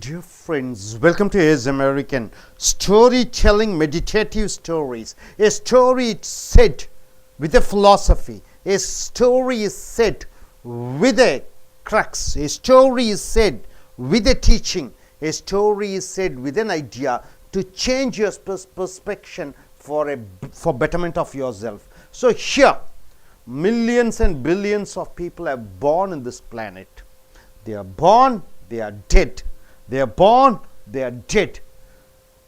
Dear friends, welcome to His American Storytelling Meditative Stories. A story is said with a philosophy. A story is said with a crux. A story is said with a teaching. A story is said with an idea to change your perspective for betterment of yourself. So here, millions and billions of people are born in this planet. They are born, they are dead. They are born, they are dead.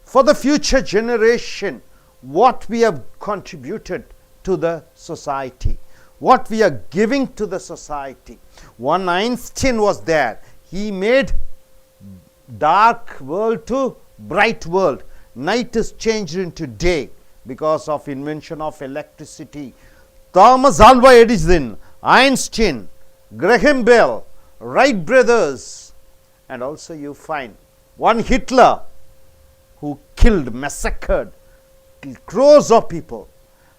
For the future generation, what we have contributed to the society, what we are giving to the society. One Einstein was there. He made dark world to bright world. Night is changed into day because of invention of electricity. Thomas Alva Edison, Einstein, Graham Bell, Wright brothers. And also you find one Hitler who killed, massacred crores of people.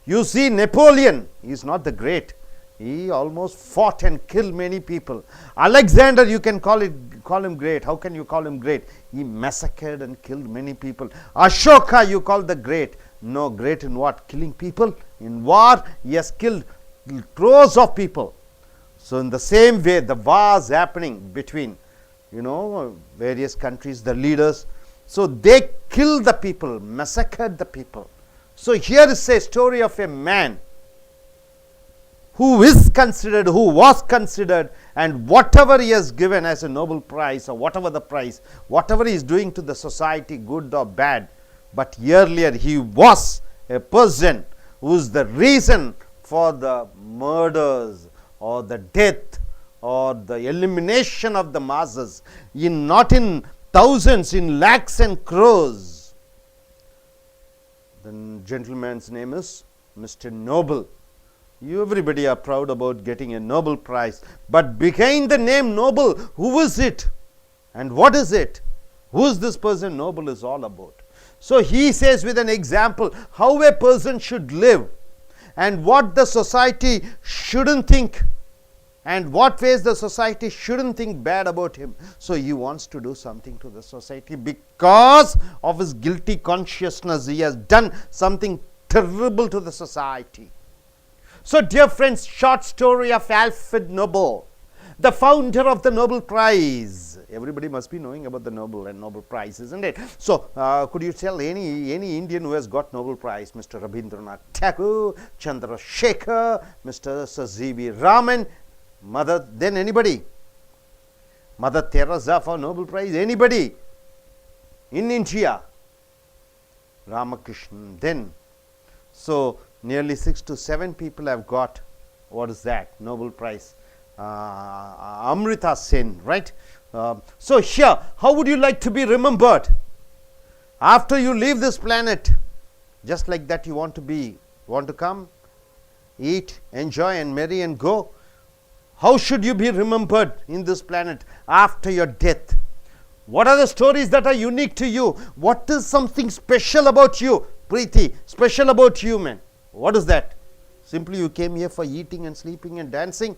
You see Napoleon, he is not the great. He almost fought and killed many people. Alexander, you can call him great. How can you call him great? He massacred and killed many people. Ashoka, you call the great. No, great in what? Killing people. In war, he has killed crores of people. So in the same way, the wars happening between various countries, the leaders. So they killed the people, massacred the people. So here is a story of a man who was considered, and whatever he has given as a Nobel Prize or whatever the prize, whatever he is doing to the society, good or bad. But earlier he was a person who is the reason for the murders or the death or the elimination of the masses, not in thousands, in lakhs and crores. The gentleman's name is Mr. Nobel. Everybody are proud about getting a Nobel Prize. But behind the name Nobel, who is it? And what is it? Who is this person Nobel is all about? So he says with an example how a person should live and what the society shouldn't think. And what ways the society shouldn't think bad about him. So he wants to do something to the society because of his guilty consciousness. He has done something terrible to the society. So dear friends, short story of Alfred Nobel, the founder of the Nobel Prize. Everybody must be knowing about the Nobel and Nobel Prize, isn't it? So could you tell any Indian who has got Nobel Prize? Mr. Rabindranath Tagore, Chandrasekhar, Mr. Sir Z.V. Raman, Mother, then anybody? Mother Teresa for Nobel Prize, anybody? In India? Ramakrishnan, then. So, nearly 6 to 7 people have got, what is that? Nobel Prize. Amrita Sen, right? So, here, how would you like to be remembered? After you leave this planet, just like that you want to come, eat, enjoy and marry and go. How should you be remembered in this planet after your death? What are the stories that are unique to you? What is something special about you, Preeti? Special about you, man. What is that? Simply you came here for eating and sleeping and dancing.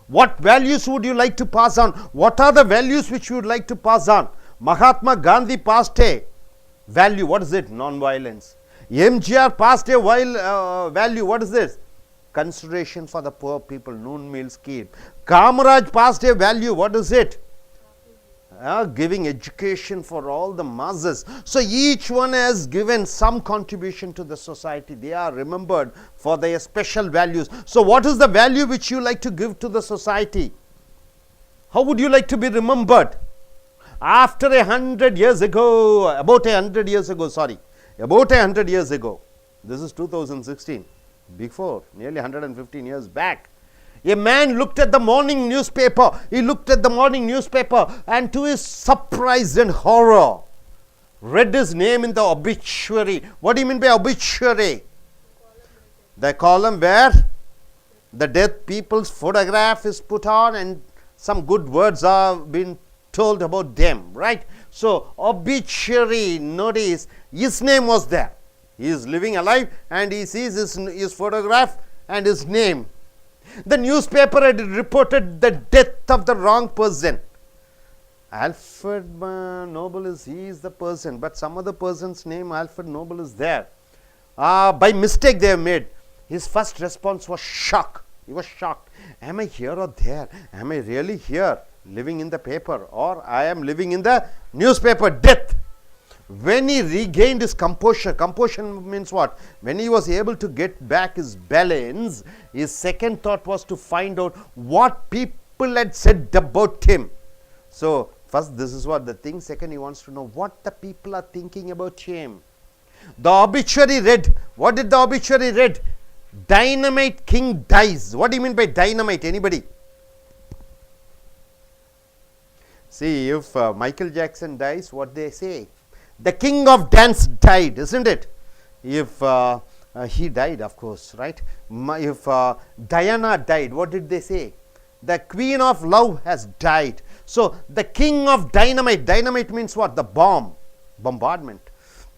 What values would you like to pass on? What are the values which you would like to pass on? Mahatma Gandhi passed a value. What is it? Non-violence. MGR passed a value. What is this? Consideration for the poor people, noon meal scheme. Kamaraj passed a value. What is it? Giving education for all the masses. So each one has given some contribution to the society. They are remembered for their special values. So what is the value which you like to give to the society? How would you like to be remembered? After 100 years ago, about 100 years ago, this is 2016. Before, nearly 115 years back, a man looked at the morning newspaper. He looked at the morning newspaper and to his surprise and horror, read his name in the obituary. What do you mean by obituary? The column where the dead people's photograph is put on and some good words are being told about them, right? So, obituary notice, his name was there. He is living alive and he sees his photograph and his name. The newspaper had reported the death of the wrong person. Alfred Nobel he is the person, but some other person's name Alfred Nobel is there. By mistake they have made. His first response was shock. He was shocked. Am I here or there? Am I really here, living in the paper, or I am living in the newspaper? Death. When he regained his composure means what? When he was able to get back his balance, his second thought was to find out what people had said about him. So, first, this is what the thing. Second, he wants to know what the people are thinking about him. The obituary read. What did the obituary read? Dynamite king dies. What do you mean by dynamite? Anybody? See, if Michael Jackson dies, what they say? The king of dance died, isn't it? If he died, of course, right? If Diana died, what did they say? The queen of love has died. So, the king of dynamite. Dynamite means what? The bomb. Bombardment.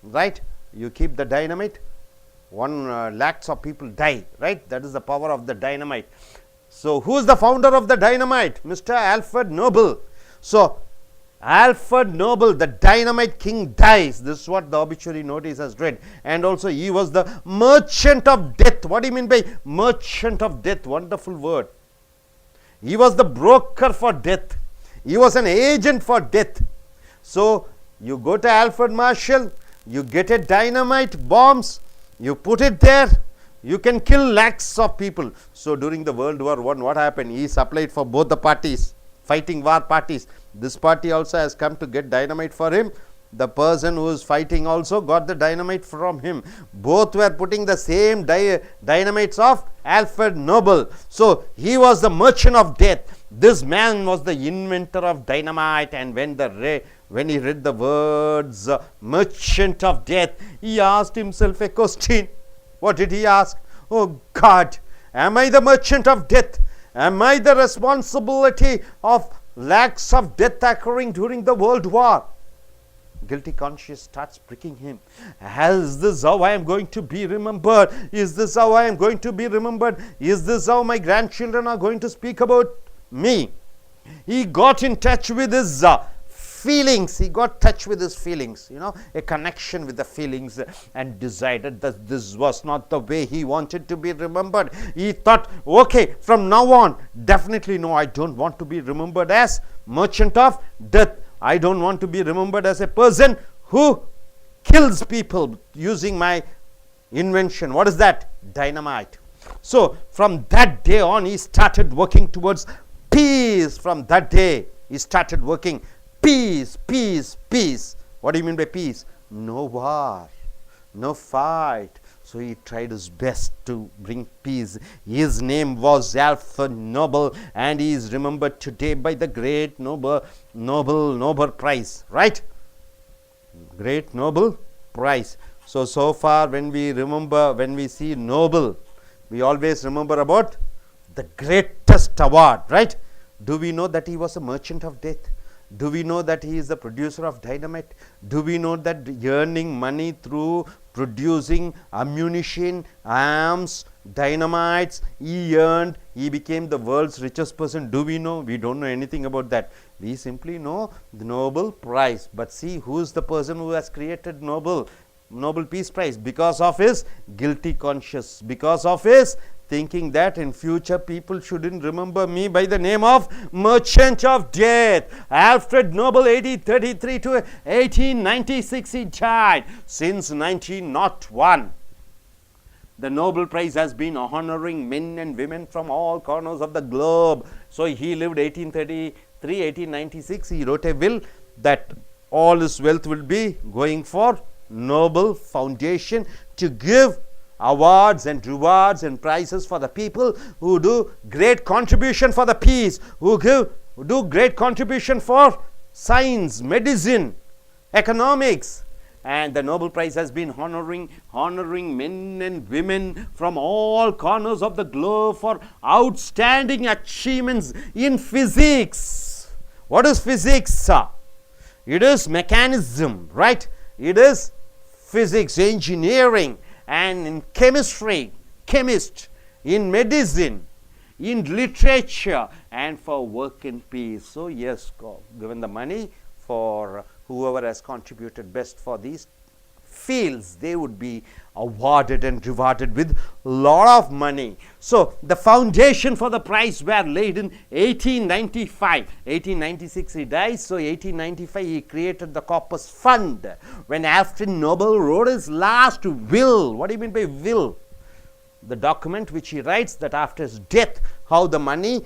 Right? You keep the dynamite, lakhs of people die. Right? That is the power of the dynamite. So, who is the founder of the dynamite? Mr. Alfred Nobel. So, Alfred Nobel, the dynamite king, dies. This is what the obituary notice has read. And also, he was the merchant of death. What do you mean by merchant of death? Wonderful word. He was the broker for death. He was an agent for death. So, you go to Alfred Marshall, you get a dynamite bombs, you put it there, you can kill lakhs of people. So, during the World War I, what happened? He supplied for both the parties, fighting war parties. This party also has come to get dynamite for him. The person who is fighting also got the dynamite from him. Both were putting the same dynamites of Alfred Nobel. So, he was the merchant of death. This man was the inventor of dynamite, and when he read the words merchant of death, he asked himself a question. What did he ask? Oh God, am I the merchant of death? Am I the responsibility of lakhs of death occurring during the World War? Guilty conscience starts pricking him. Is this how I am going to be remembered? Is this how I am going to be remembered? Is this how my grandchildren are going to speak about me? He got in touch with his feelings. He got touch with his feelings, a connection with the feelings, and decided that this was not the way he wanted to be remembered. He thought, okay, from now on, definitely no, I don't want to be remembered as merchant of death. I don't want to be remembered as a person who kills people using my invention. What is that? Dynamite. So, from that day on, he started working towards peace. From that day, he started working peace, peace, peace. What do you mean by peace? No war, no fight. So, he tried his best to bring peace. His name was Alfred Nobel, and he is remembered today by the great Nobel Prize, right? Great Nobel Prize. So far when we see Nobel, we always remember about the greatest award, right? Do we know that he was a merchant of death? Do we know that he is the producer of dynamite? Do we know that earning money through producing ammunition, arms, dynamites, he became the world's richest person? Do we know? We don't know anything about that. We simply know the Nobel Prize. But see, who is the person who has created Nobel Peace Prize? Because of his guilty conscience, because of his thinking that in future people shouldn't remember me by the name of merchant of death. Alfred Nobel, 1833 to 1896, he died. Since 1901, the Nobel Prize has been honoring men and women from all corners of the globe. So, he lived 1833, 1896. He wrote a will that all his wealth will be going for Nobel Foundation to give awards and rewards and prizes for the people who do great contribution for the peace, who do great contribution for science, medicine, economics. And the Nobel Prize has been honoring men and women from all corners of the globe for outstanding achievements in physics. What is physics? It is mechanism, right? It is physics, engineering, and in chemistry, chemist, in medicine, in literature, and for work in peace. So yes, given the money for whoever has contributed best for these fields, they would be awarded and rewarded with lot of money. So the foundation for the prize were laid in 1895. 1896 he dies, so 1895 he created the Corpus Fund, when Alfred Nobel wrote his last will. What do you mean by will? The document which he writes that after his death, how the money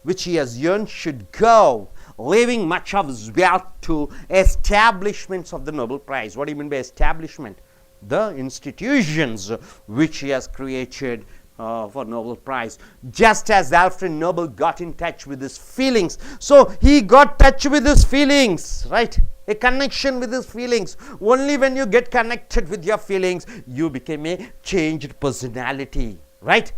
which he has earned should go, leaving much of his wealth to establishments of the Nobel Prize. What do you mean by establishment? The institutions which he has created for Nobel Prize. Just as Alfred Nobel got in touch with his feelings, so he got touch with his feelings, right? A connection with his feelings. Only when you get connected with your feelings, you become a changed personality, right?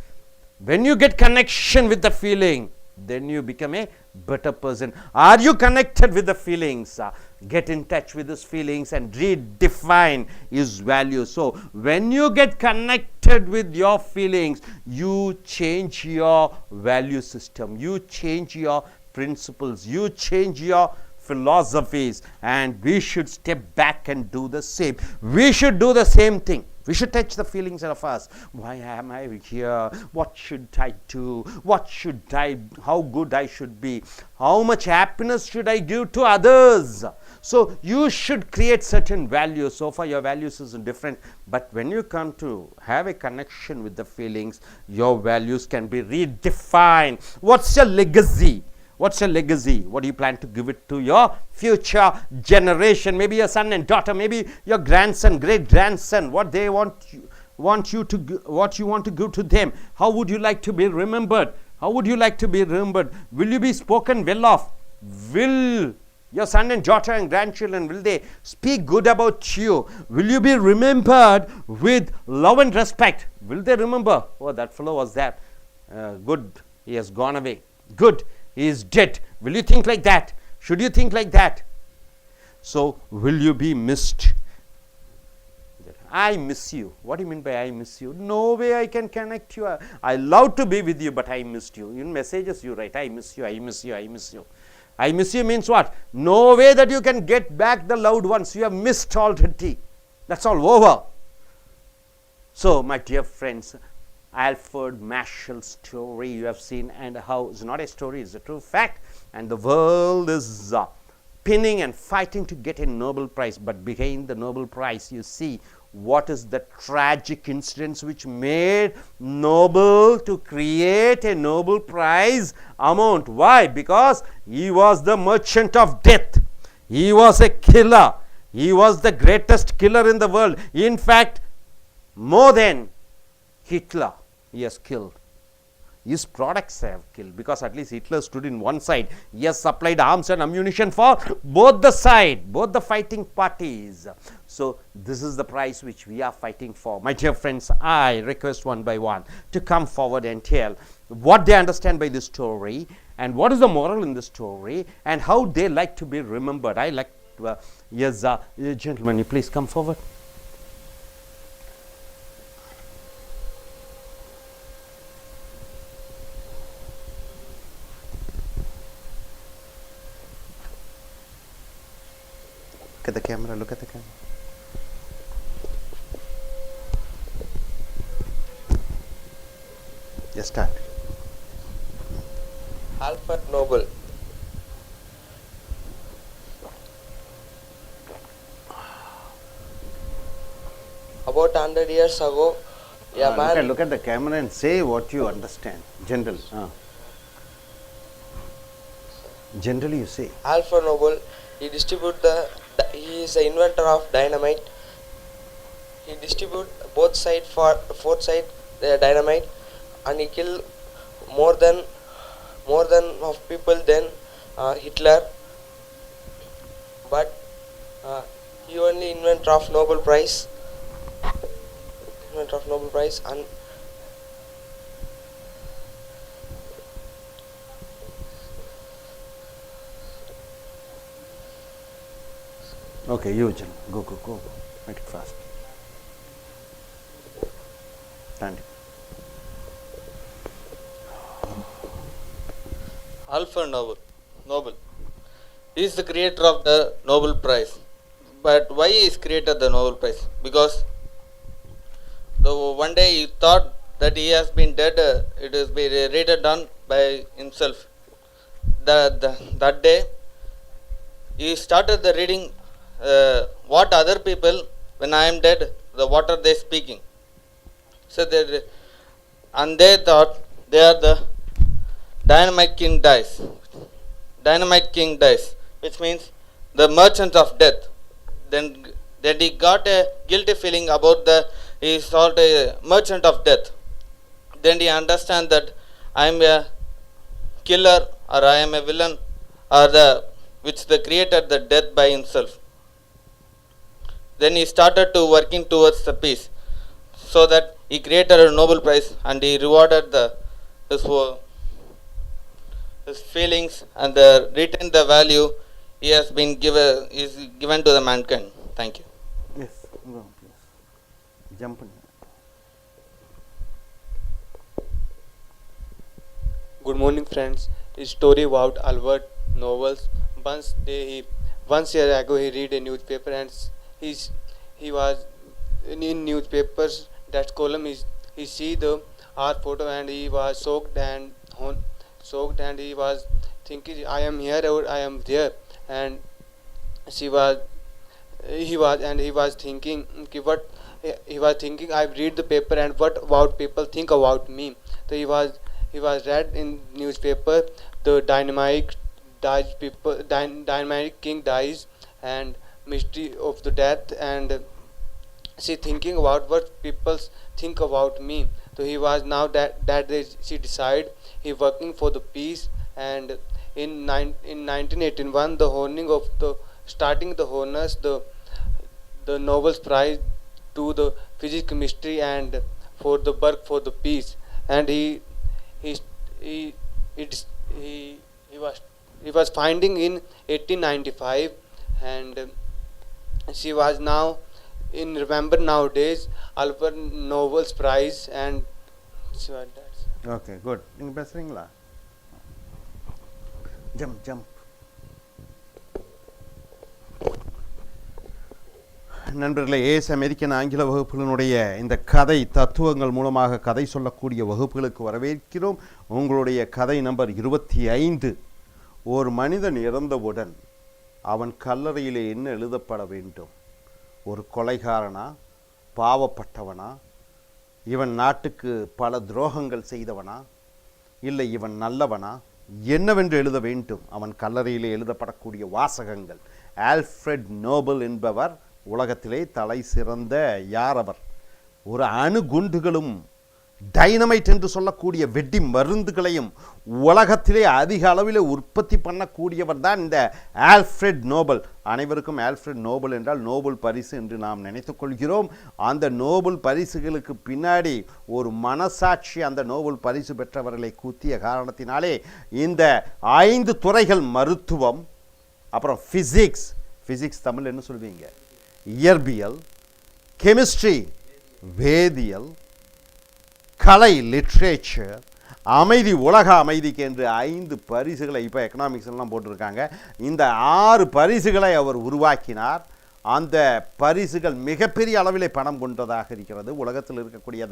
When you get connection with the feeling, then you become a better person. Are you connected with the feelings? Get in touch with his feelings and redefine his values. So when you get connected with your feelings, you change your value system, you change your principles, you change your philosophies, and we should step back and do the same. We should do the same thing. We should touch the feelings of us. Why am I here? What should I do? What should I, how good I should be? How much happiness should I give to others? So you should create certain values. So far your values is different, but when you come to have a connection with the feelings, your values can be redefined. What's your legacy? What's your legacy? What do you plan to give it to your future generation? Maybe your son and daughter, maybe your grandson, great grandson. What they want you to give to them? How would you like to be remembered? How would you like to be remembered? Will you be spoken well of? Will your son and daughter and grandchildren, will they speak good about you? Will you be remembered with love and respect? Will they remember, oh, that fellow was that good, he has gone away. Good, he is dead. Will you think like that? Should you think like that? So, will you be missed? I miss you. What do you mean by I miss you? No way I can connect you. I love to be with you, but I missed you. In messages you write, I miss you, I miss you, I miss you. I miss you means what? No way that you can get back the loved ones. You have missed already. That's all over. So, my dear friends, Alfred Marshall's story you have seen, and how it's not a story, it's a true fact, and the world is pinning and fighting to get a Nobel Prize, but behind the Nobel Prize you see what is the tragic incidents which made Nobel to create a Nobel Prize amount. Why? Because he was the merchant of death. He was a killer. He was the greatest killer in the world. In fact, more than Hitler, he has killed. His products have killed, because at least Hitler stood in one side. He has supplied arms and ammunition for both the side, both the fighting parties. So this is the prize which we are fighting for. My dear friends, I request one by one to come forward and tell what they understand by this story, and what is the moral in the story, and how they like to be remembered. I like to, yes, gentlemen, you please come forward. Look at the camera, look at the camera. Just start. Alfred Nobel. About 100 years ago, a man... Look at the camera and say what you understand. General. Generally you say. Alfred Nobel, he he is the inventor of dynamite. He distribute both side the dynamite, and he killed more than of people than Hitler. But he only inventor of Nobel Prize. And okay, you go. Make it fast. Stand. Alfred Nobel. He is the creator of the Nobel Prize. But why he is created the Nobel Prize? Because one day he thought that he has been dead. It is been read done by himself. That day he started the reading what other people, when I am dead, what are they speaking. So and they thought they are the dynamite king dies. Dynamite king dies, which means the merchant of death. Then he got a guilty feeling about he is called a merchant of death. Then he understand that I am a killer or I am a villain or which the created the death by himself. Then he started to working towards the peace, so that he created a Nobel Prize and he rewarded his feelings and retained the value he has been given to the mankind. Thank you. Yes, go on, please. Jump in. Good morning, friends. A story about Alfred Nobel. Once year ago, he read a newspaper and he was in newspapers. That column is he see the art photo and he was shocked and he was thinking, I am here or I am there, and he was thinking, what he was thinking, I read the paper and what about people think about me. So he was read in newspaper, the dynamite king dies and mystery of the death, and she thinking about what people think about me. So he was now that day she decide he working for the peace, and in 1981 the honoring of the starting the honors the Nobel Prize to the physics, chemistry, and for the work for the peace. And he was finding in 1895, and she was now in remember nowadays Alfred Nobel's Prize, and so that's Okay, good. நீங்க பேசுறீங்களா? Jump. நண்பர்களே, as American ஆங்கில வகுப்புகளினுடைய இந்த கதை தத்துவங்கள் மூலமாக கதை சொல்லக்கூடிய வகுப்புகளுக்கு வரவேற்கிறோம். உங்களுடைய கதை நம்பர் 25. ஒரு மனிதன் இறந்தவுடன் அவன் கல்லறையிலே என்ன எழுதப்பட வேண்டும்? ஒரு கொலைகாரனா, பாவப்பட்டவனா, இவன் நாட்டுக்கு பல துரோகங்கள் செய்தவனா, இல்லை இவன் நல்லவனா, என்னவென்று எழுத வேண்டும்? அவன் கல்லறையிலே எழுதப்படக்கூடிய வாசகங்கள். ஆல்ஃப்ரெட் நோபல் என்பவர் உலகத்திலே தலை சிறந்த யார் அவர்? ஒரு அணுகுண்டுகளும் டைனமைட் என்று சொல்லக்கூடிய வெடி மருந்துகளையும் உலகத்திலே அதிக அளவில் உற்பத்தி பண்ணக்கூடியவர் தான் இந்த ஆல்ஃப்ரெட் நோபல். அனைவருக்கும் ஆல்ஃப்ரெட் நோபல் என்றால் நோபல் பரிசு என்று நாம் நினைத்துக் கொள்கிறோம். அந்த நோபல் பரிசுகளுக்கு பின்னாடி ஒரு மனசாட்சி அந்த நோபல் பரிசு பெற்றவர்களை கூத்திய காரணத்தினாலே இந்த 5 துறைகள், மருத்துவம், அப்புறம் ஃபிசிக்ஸ் தமிழ் என்ன சொல்வீங்க, இயற்பியல், கெமிஸ்ட்ரி வேதியியல், கலை லிட்ரேச்சர், அமைதி, உலக அமைதிக்கு என்று 5 பரிசுகளை இப்போ எக்கனாமிக்ஸ் எல்லாம் போட்டிருக்காங்க. இந்த 6 பரிசுகளை அவர் உருவாக்கினார். அந்த பரிசுகள் மிகப்பெரிய அளவிலே பணம் கொண்டதாக இருக்கிறது. உலகத்தில் இருக்கக்கூடிய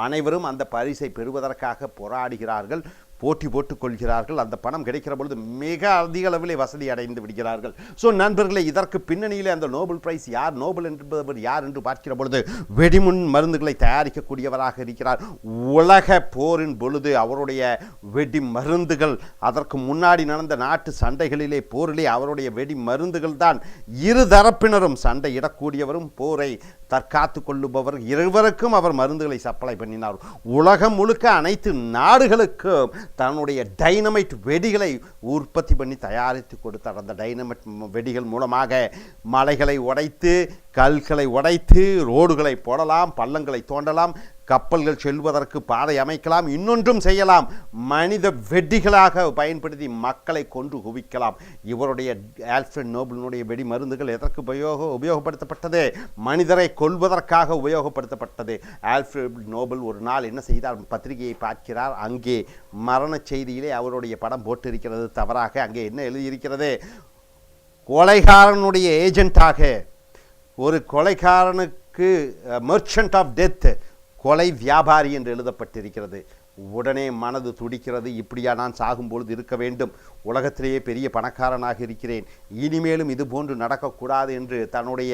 அனைவரும் அந்த பரிசை பெறுவதற்காக போராடுகிறார்கள், போட்டி போட்டுக் கொள்கிறார்கள். அந்த பணம் கிடைக்கிற பொழுது மிக அதிக அளவிலே வசதி அடைந்து விடுகிறார்கள். ஸோ நண்பர்களே, இதற்கு பின்னணியிலே அந்த நோபல் பிரைஸ் யார், நோபல் என்பவர் யார் என்று பார்க்கிற பொழுது வெடிமுன் மருந்துகளை தயாரிக்கக்கூடியவராக இருக்கிறார். உலக போரின் பொழுது அவருடைய வெடி மருந்துகள், அதற்கு முன்னாடி நடந்த நாட்டு சண்டைகளிலே போரிலே அவருடைய வெடி மருந்துகள் தான் இரு தரப்பினரும் சண்டையிடக்கூடியவரும் போரை தற்காத்து கொள்ளுபவர் இருவருக்கும் அவர் மருந்துகளை சப்ளை பண்ணினார். உலகம் முழுக்க அனைத்து நாடுகளுக்கும் தன்னுடைய டைனமைட் வெடிகளை உற்பத்தி பண்ணி தயாரித்து கொடுத்தார். அந்த டைனமைட் வெடிகள் மூலமாக மலைகளை உடைத்து, கல்களை உடைத்து, ரோடுகளை போடலாம், பள்ளங்களை தோண்டலாம், கப்பல்கள் செல்வதற்கு பாதை அமைக்கலாம், இன்னொன்றும் செய்யலாம். மனித வெடிகளாக பயன்படுத்தி மக்களை கொன்று குவிக்கலாம். இவருடைய ஆல்ஃபிரட் நோபலினுடைய வெடி மருந்துகள் எதற்கு உபயோகப்படுத்தப்பட்டது? மனிதரை கொல்வதற்காக உபயோகப்படுத்தப்பட்டது. ஆல்ஃபிரட் நோபல் ஒரு நாள் என்ன செய்தார்? பத்திரிகையை பார்க்கிறார். அங்கே மரண செய்தியிலே அவருடைய படம் போட்டிருக்கிறது தவறாக. அங்கே என்ன எழுதியிருக்கிறது? கொலைகாரனுடைய ஏஜென்ட்டாக, ஒரு கொலைகாரனுக்கு மெர்ச்சன்ட் ஆஃப் டெத், கொலை வியாபாரி என்று எழுதப்பட்டிருக்கிறது. உடனே மனது துடிக்கிறது. இப்படியா நான் சாகும்பொழுது இருக்க வேண்டும்? உலகத்திலேயே பெரிய பணக்காரனாக இருக்கிறேன், இனிமேலும் இது போன்று நடக்கக்கூடாது என்று தன்னுடைய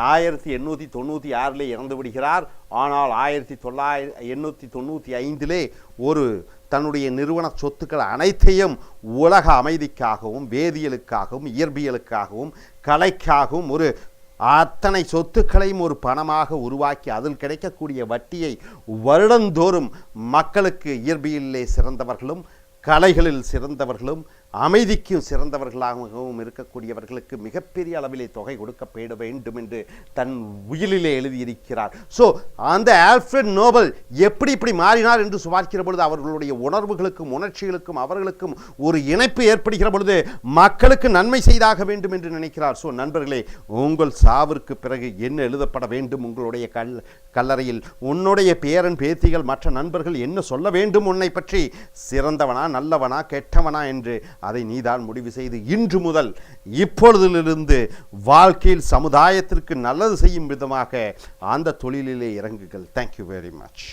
1896 இறந்து விடுகிறார். ஆனால் 1895 ஒரு தன்னுடைய நிறுவன சொத்துக்கள் அனைத்தையும் உலக அமைதிக்காகவும் வேதியியலுக்காகவும் இயற்பியலுக்காகவும் கலைக்காகவும் ஒரு அத்தனை சொத்துக்களையும் ஒரு பணமாக உருவாக்கி அதில் கிடைக்கக்கூடிய வட்டியை வருடந்தோறும் மக்களுக்கு இயற்பியலிலே சிறந்தவர்களும் கலைகளில் சிறந்தவர்களும் அமைதிக்கும் சிறந்தவர்களாகவும் இருக்கக்கூடியவர்களுக்கு மிகப்பெரிய அளவிலே தொகை கொடுக்கப்பட வேண்டும் என்று தன் உயிலிலே எழுதியிருக்கிறார். ஸோ அந்த ஆல்ஃபிரட் நோபல் எப்படி இப்படி மாறினார் என்று பார்க்கிற பொழுது அவர்களுடைய உணர்வுகளுக்கும் உணர்ச்சிகளுக்கும் அவர்களுக்கும் ஒரு இணைப்பு ஏற்படுகிற பொழுது மக்களுக்கு நன்மை செய்தாக வேண்டும் என்று நினைக்கிறார். ஸோ நண்பர்களே, உங்கள் சாவிற்கு பிறகு என்ன எழுதப்பட வேண்டும்? உங்களுடைய கல்லறையில் உன்னுடைய பேரன் பேத்திகள் மற்ற நண்பர்கள் என்ன சொல்ல வேண்டும் உன்னை பற்றி? சிறந்தவனா நல்லவனா கெட்டவனா என்று அதை நீதான் முடிவு செய்து இன்று முதல் இப்பொழுதிலிருந்து வாழ்க்கையில் சமுதாயத்திற்கு நல்லது செய்யும் விதமாக அந்த தொழிலிலே இறங்குங்கள். Thank you very much.